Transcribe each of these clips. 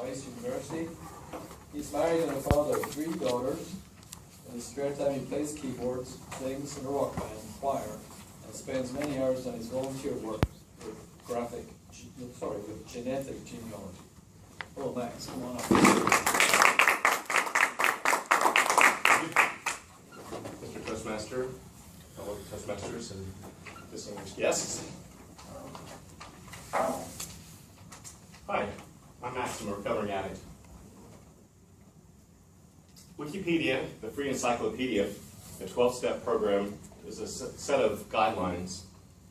Rice University. He's married and a father of 3 daughters. In his spare time he plays keyboards, sings in a rock band, choir, and spends many hours on his volunteer work with genetic genealogy. Hello Max, come on up. Mr. Toastmaster, fellow Toastmasters, and distinguished guests. Hi, I'm Max, I'm a recovering addict. Wikipedia, the free encyclopedia, the 12-step program, is a set of guidelines,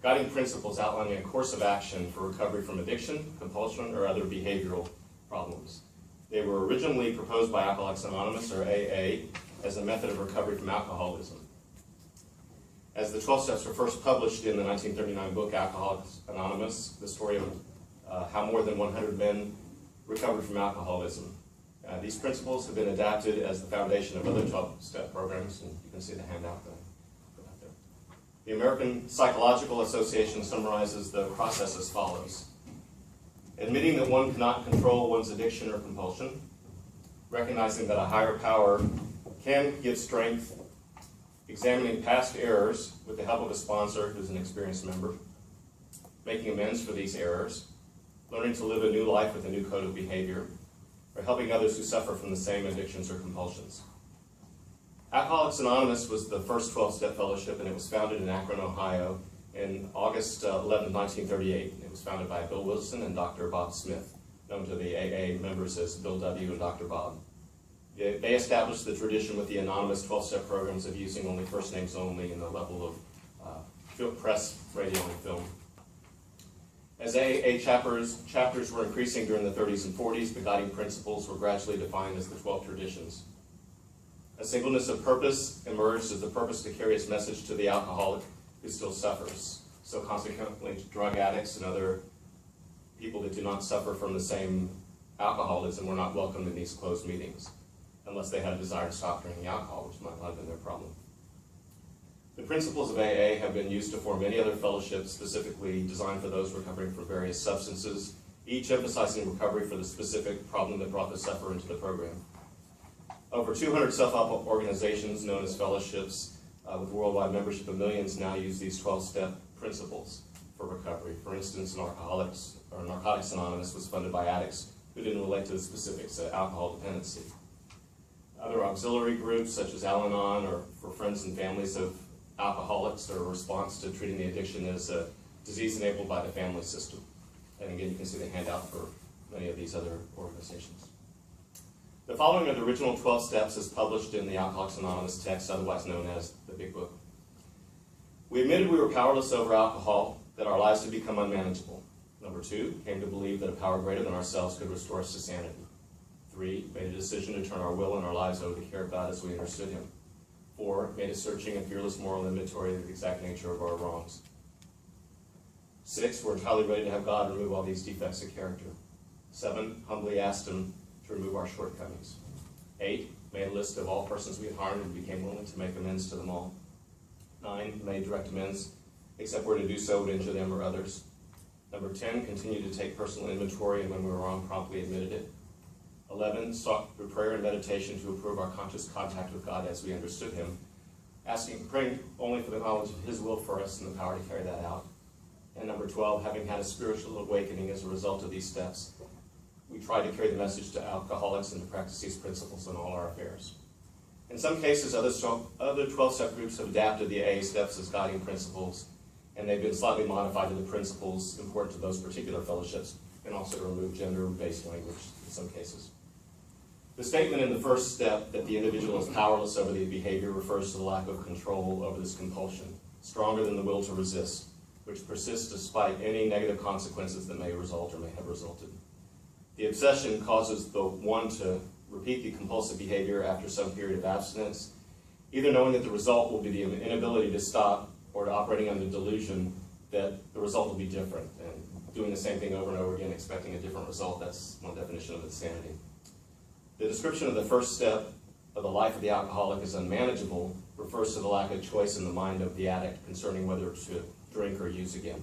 guiding principles outlining a course of action for recovery from addiction, compulsion, or other behavioral problems. They were originally proposed by Alcoholics Anonymous, or AA, as a method of recovery from alcoholism. As the 12 steps were first published in the 1939 book Alcoholics Anonymous, the story of how more than 100 men recovered from alcoholism. These principles have been adapted as the foundation of other 12-step programs, and you can see the handout that I put out there. The American Psychological Association summarizes the process as follows. Admitting that one cannot control one's addiction or compulsion, recognizing that a higher power can give strength, examining past errors with the help of a sponsor who's an experienced member, making amends for these errors, learning to live a new life with a new code of behavior, or helping others who suffer from the same addictions or compulsions. Alcoholics Anonymous was the first 12-step fellowship, and it was founded in Akron, Ohio in August 11, 1938. It was founded by Bill Wilson and Dr. Bob Smith, known to the AA members as Bill W. and Dr. Bob. They established the tradition with the anonymous 12-step programs of using only first names only in the level of press, radio, and film. As AA chapters were increasing during the 30s and 40s, the guiding principles were gradually defined as the 12 traditions. A singleness of purpose emerged as the purpose to carry its message to the alcoholic who still suffers. So consequently, drug addicts and other people that do not suffer from the same alcoholism were not welcome in these closed meetings, unless they had a desire to stop drinking alcohol, which might not have been their problem. The principles of AA have been used to form many other fellowships specifically designed for those recovering from various substances, each emphasizing recovery for the specific problem that brought the sufferer into the program. Over 200 self-help organizations known as fellowships with worldwide membership of millions now use these 12-step principles for recovery. For instance, Narcotics Anonymous was funded by addicts who didn't relate to the specifics of alcohol dependency. Other auxiliary groups such as Al-Anon or for friends and families of alcoholics are a response to treating the addiction as a disease enabled by the family system. And again, you can see the handout for many of these other organizations. The following are the original 12 steps as published in the Alcoholics Anonymous text, otherwise known as the Big Book. We admitted we were powerless over alcohol, that our lives had become unmanageable. Number 2, came to believe that a power greater than ourselves could restore us to sanity. 3, made a decision to turn our will and our lives over to care of God as we understood Him. 4, made a searching and fearless moral inventory of the exact nature of our wrongs. 6, we're entirely ready to have God remove all these defects of character. 7, humbly asked Him to remove our shortcomings. 8, made a list of all persons we had harmed and became willing to make amends to them all. 9, made direct amends, except where to do so would injure them or others. Number 10, continued to take personal inventory, and when we were wrong, promptly admitted it. 11, sought through prayer and meditation to improve our conscious contact with God as we understood Him, praying only for the knowledge of His will for us and the power to carry that out. And number 12, having had a spiritual awakening as a result of these steps, we try to carry the message to alcoholics and to practice these principles in all our affairs. In some cases, other 12-step groups have adapted the AA steps as guiding principles, and they've been slightly modified to the principles important to those particular fellowships, and also to remove gender-based language in some cases. The statement in the first step that the individual is powerless over the behavior refers to the lack of control over this compulsion, stronger than the will to resist, which persists despite any negative consequences that may result or may have resulted. The obsession causes the one to repeat the compulsive behavior after some period of abstinence, either knowing that the result will be the inability to stop or to operating under delusion that the result will be different, and doing the same thing over and over again, expecting a different result. That's one definition of insanity. The description of the first step of the life of the alcoholic as unmanageable refers to the lack of choice in the mind of the addict concerning whether to drink or use again.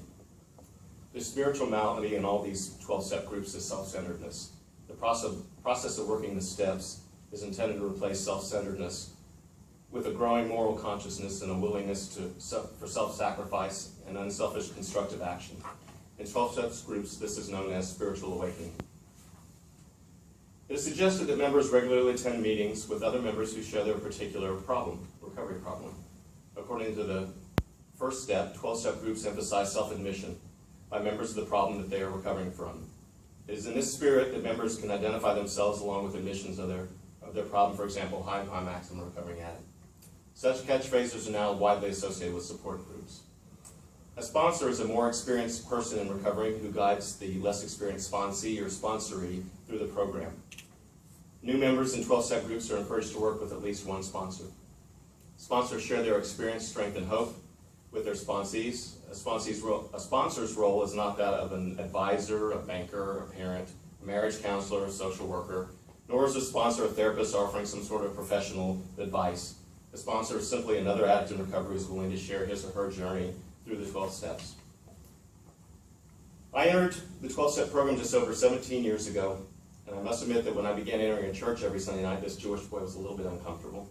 The spiritual malady in all these 12-step groups is self-centeredness. The process of working the steps is intended to replace self-centeredness with a growing moral consciousness and a willingness for self-sacrifice and unselfish constructive action. In 12 steps groups, this is known as spiritual awakening. It is suggested that members regularly attend meetings with other members who share their particular recovery problem. According to the first step, 12-step groups emphasize self-admission by members of the problem that they are recovering from. It is in this spirit that members can identify themselves along with admissions of their problem. For example, "Hi, I'm Max, I'm a recovering addict." Such catchphrases are now widely associated with support groups. A sponsor is a more experienced person in recovery who guides the less experienced sponsee or sponsoree through the program. New members in 12-step groups are encouraged to work with at least one sponsor. Sponsors share their experience, strength, and hope with their sponsees. A sponsor's role is not that of an advisor, a banker, a parent, a marriage counselor, a social worker, nor is a sponsor a therapist offering some sort of professional advice. A sponsor is simply another addict in recovery who is willing to share his or her journey through the 12 steps. I entered the 12-step program just over 17 years ago, and I must admit that when I began entering a church every Sunday night, this Jewish boy was a little bit uncomfortable.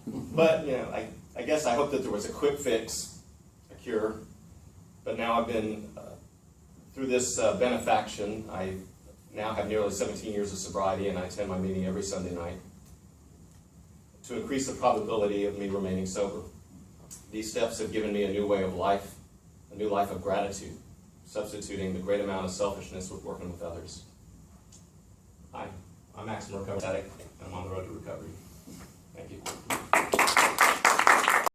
But, I guess I hoped that there was a quick fix, a cure. But now I've been through this benefaction. I now have nearly 17 years of sobriety, and I attend my meeting every Sunday night to increase the probability of me remaining sober. These steps have given me a new way of life, a new life of gratitude, substituting the great amount of selfishness with working with others. Hi, I'm Max, I'm a recovered addict, and I'm on the road to recovery. Thank you.